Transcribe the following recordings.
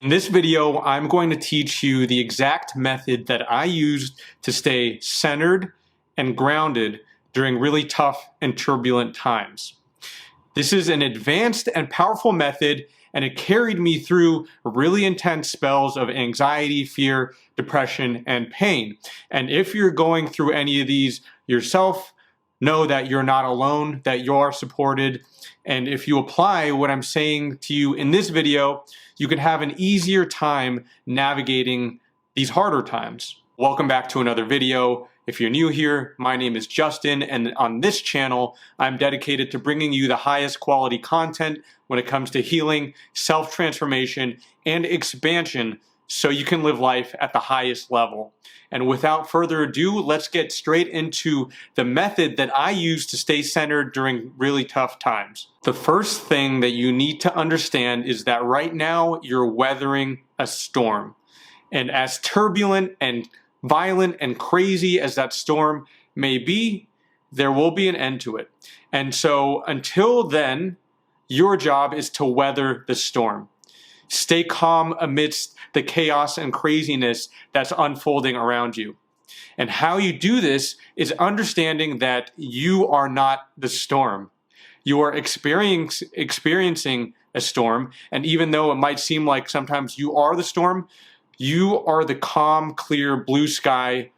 In this video, I'm going to teach you the exact method that I used to stay centered and grounded during really tough and turbulent times. This is an advanced and powerful method, and it carried me through really intense spells of anxiety, fear, depression, and pain. And if you're going through any of these yourself, know that you're not alone, that you are supported. And if you apply what I'm saying to you in this video, you can have an easier time navigating these harder times. Welcome back to another video. If you're new here, my name is Justin, and on this channel, I'm dedicated to bringing you the highest quality content when it comes to healing, self-transformation, and expansion so you can live life at the highest level. And without further ado, let's get straight into the method that I use to stay centered during really tough times. The first thing that you need to understand is that right now you're weathering a storm. And as turbulent and violent and crazy as that storm may be, there will be an end to it. And so until then, your job is to weather the storm. Stay calm amidst the chaos and craziness that's unfolding around you. And how you do this is understanding that you are not the storm. You are experiencing a storm, and even though it might seem like sometimes you are the storm, you are the calm, clear, blue sky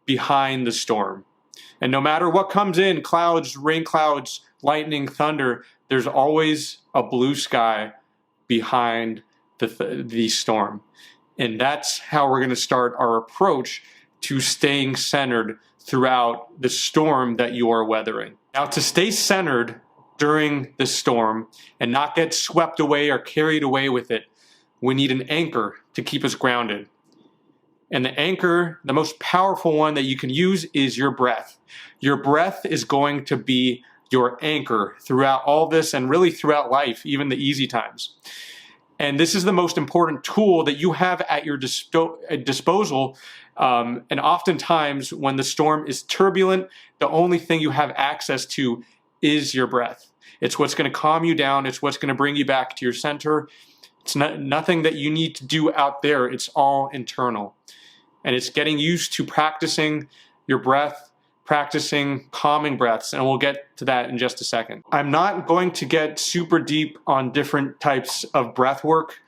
behind the storm. And no matter what comes in, clouds, rain clouds, lightning, thunder, there's always a blue sky behind the storm. And that's how we're going to start our approach to staying centered throughout the storm that you are weathering. Now, to stay centered during the storm and not get swept away or carried away with it, we need an anchor to keep us grounded. And the anchor, the most powerful one that you can use, is your breath. Your breath is going to be your anchor throughout all this and really throughout life, even the easy times. And this is the most important tool that you have at your disposal. And oftentimes when the storm is turbulent, the only thing you have access to is your breath. It's what's going to calm you down. It's what's going to bring you back to your center. It's nothing that you need to do out there. It's all internal. And it's getting used to practicing your breath, practicing calming breaths, and we'll get to that in just a second. I'm not going to get super deep on different types of breath work.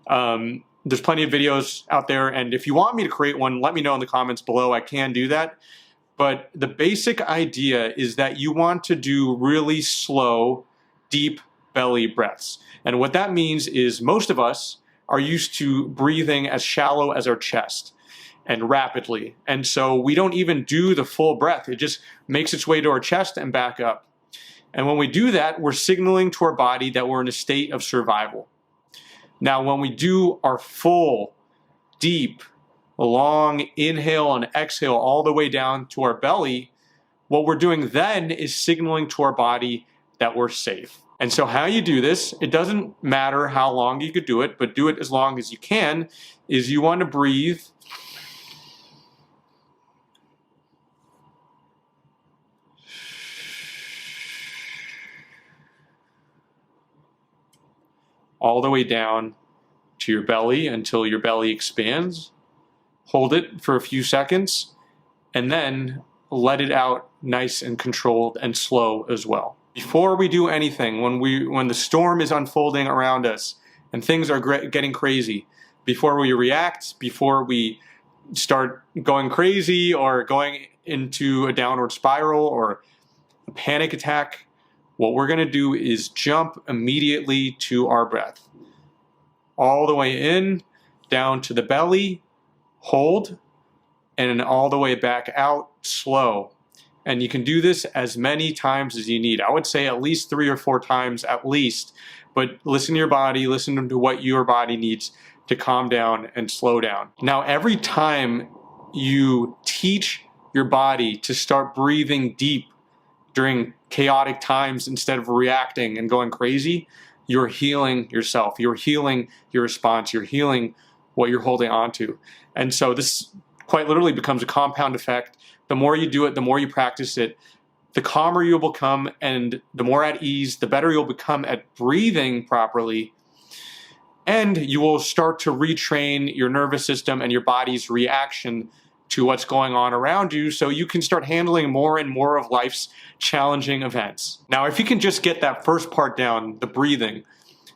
There's plenty of videos out there, and if you want me to create one, let me know in the comments below. I can do that. But the basic idea is that you want to do really slow, deep belly breaths. And what that means is most of us are used to breathing as shallow as our chest and rapidly. And so we don't even do the full breath. It just makes its way to our chest and back up. And when we do that, we're signaling to our body that we're in a state of survival. Now, when we do our full, deep, long inhale and exhale all the way down to our belly, what we're doing then is signaling to our body that we're safe. And so how you do this, it doesn't matter how long you could do it, but do it as long as you can, is you want to breathe all the way down to your belly until your belly expands. Hold it for a few seconds, and then let it out nice and controlled and slow as well. Before we do anything, when the storm is unfolding around us and things are getting crazy, before we react, before we start going crazy or going into a downward spiral or a panic attack, what we're going to do is jump immediately to our breath. All the way in, down to the belly, hold, and all the way back out, slow. And you can do this as many times as you need. I would say at least 3 or 4 times at least, but listen to your body, listen to what your body needs to calm down and slow down. Now, every time you teach your body to start breathing deep during chaotic times instead of reacting and going crazy, you're healing yourself. You're healing your response. You're healing what you're holding on to. And so this quite literally becomes a compound effect. The more you do it, the more you practice it, the calmer you'll become, and the more at ease, the better you'll become at breathing properly. And you will start to retrain your nervous system and your body's reaction to what's going on around you, so you can start handling more and more of life's challenging events. Now, if you can just get that first part down, the breathing,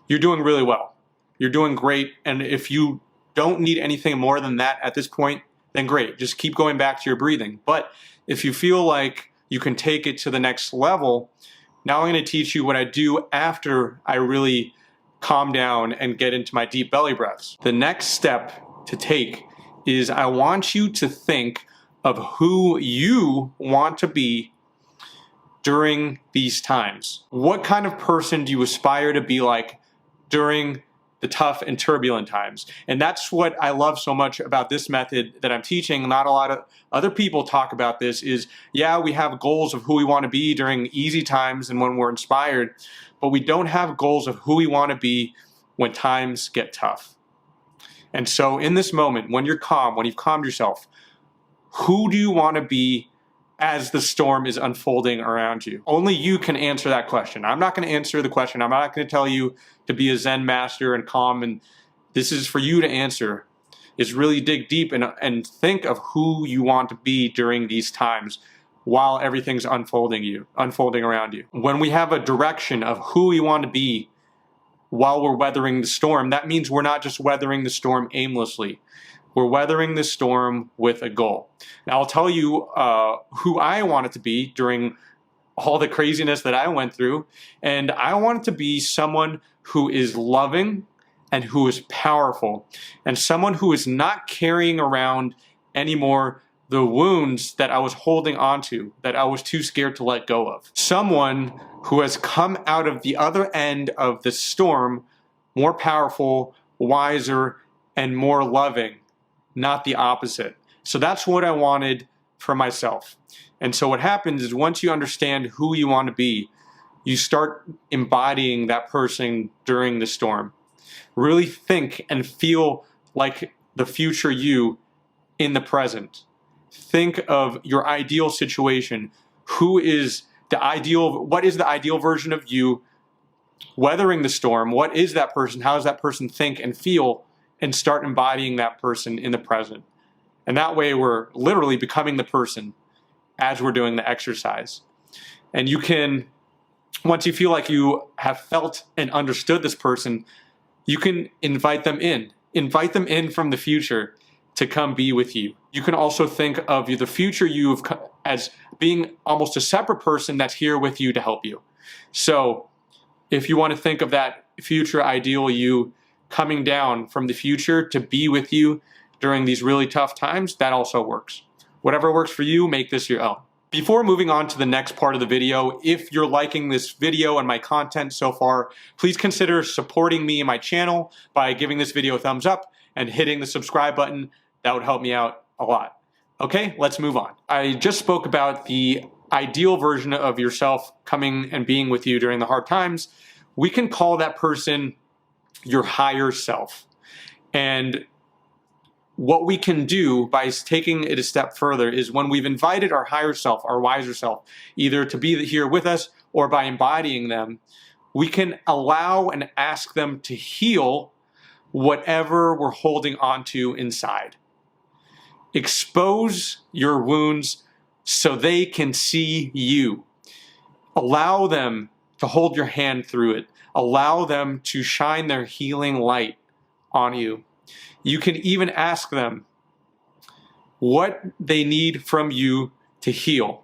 you're doing really well. You're doing great. And if you don't need anything more than that at this point, then great. Just keep going back to your breathing. But if you feel like you can take it to the next level, now I'm going to teach you what I do after I really calm down and get into my deep belly breaths. The next step to take is I want you to think of who you want to be during these times. What kind of person do you aspire to be like during the tough and turbulent times? And that's what I love so much about this method that I'm teaching. Not a lot of other people talk about this is, yeah, we have goals of who we want to be during easy times and when we're inspired, but we don't have goals of who we want to be when times get tough. And so in this moment, when you're calm, when you've calmed yourself, who do you want to be as the storm is unfolding around you? Only you can answer that question. I'm not going to answer the question. I'm not going to tell you to be a Zen master and calm, and this is for you to answer. Is really dig deep and think of who you want to be during these times while everything's unfolding around you. When we have a direction of who we want to be while we're weathering the storm, that means we're not just weathering the storm aimlessly. We're weathering the storm with a goal. Now, I'll tell you who I wanted to be during all the craziness that I went through. And I wanted to be someone who is loving and who is powerful, and someone who is not carrying around anymore the wounds that I was holding onto, that I was too scared to let go of. Someone who has come out of the other end of the storm more powerful, wiser, and more loving, not the opposite. So that's what I wanted for myself. And so what happens is once you understand who you want to be, you start embodying that person during the storm. Really think and feel like the future you in the present. Think of your ideal situation. What is the ideal version of you weathering the storm? What is that person? How does that person think and feel? And start embodying that person in the present. And that way we're literally becoming the person as we're doing the exercise. And you can, once you feel like you have felt and understood this person, you can invite them in. Invite them in from the future to come be with you. You can also think of the future you as being almost a separate person that's here with you to help you. So if you want to think of that future ideal you coming down from the future to be with you during these really tough times, that also works. Whatever works for you, make this your own. Before moving on to the next part of the video, if you're liking this video and my content so far, please consider supporting me and my channel by giving this video a thumbs up and hitting the subscribe button. That would help me out a lot. Okay, let's move on. I just spoke about the ideal version of yourself coming and being with you during the hard times. We can call that person your higher self. And what we can do by taking it a step further is when we've invited our higher self, our wiser self, either to be here with us or by embodying them, we can allow and ask them to heal whatever we're holding onto inside. Expose your wounds so they can see you. Allow them to hold your hand through it. Allow them to shine their healing light on you. You can even ask them what they need from you to heal,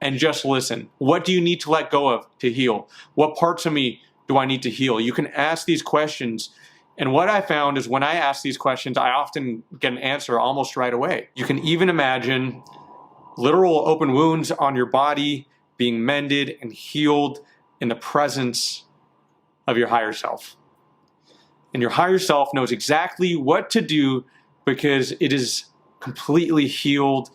and just listen. What do you need to let go of to heal? What parts of me do I need to heal? You can ask these questions, and what I found is when I ask these questions, I often get an answer almost right away. You can even imagine literal open wounds on your body being mended and healed in the presence of your higher self. And your higher self knows exactly what to do because it is completely healed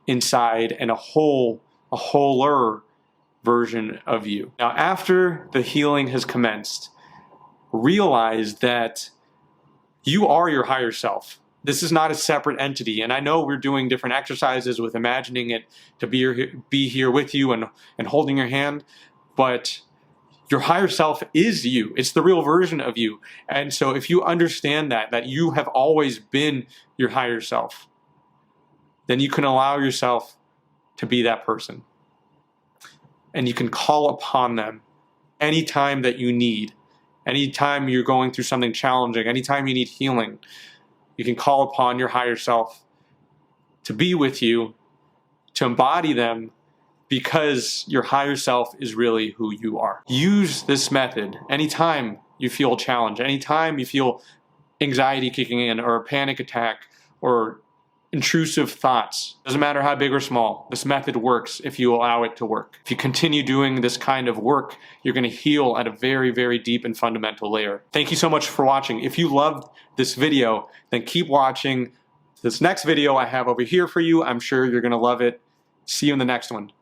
inside and a wholer version of you. Now, after the healing has commenced, realize that you are your higher self. This is not a separate entity. And I know we're doing different exercises with imagining it to be here with you and holding your hand, but Your higher self is you. It's the real version of you. And so if you understand that you have always been your higher self, then you can allow yourself to be that person. And you can call upon them anytime that you need. Anytime you're going through something challenging, anytime you need healing, you can call upon your higher self to be with you, to embody them, because your higher self is really who you are. Use this method anytime you feel a challenge, anytime you feel anxiety kicking in, or a panic attack, or intrusive thoughts. Doesn't matter how big or small, this method works if you allow it to work. If you continue doing this kind of work, you're going to heal at a very, very deep and fundamental layer. Thank you so much for watching. If you loved this video, then keep watching. This next video I have over here for you, I'm sure you're going to love it. See you in the next one.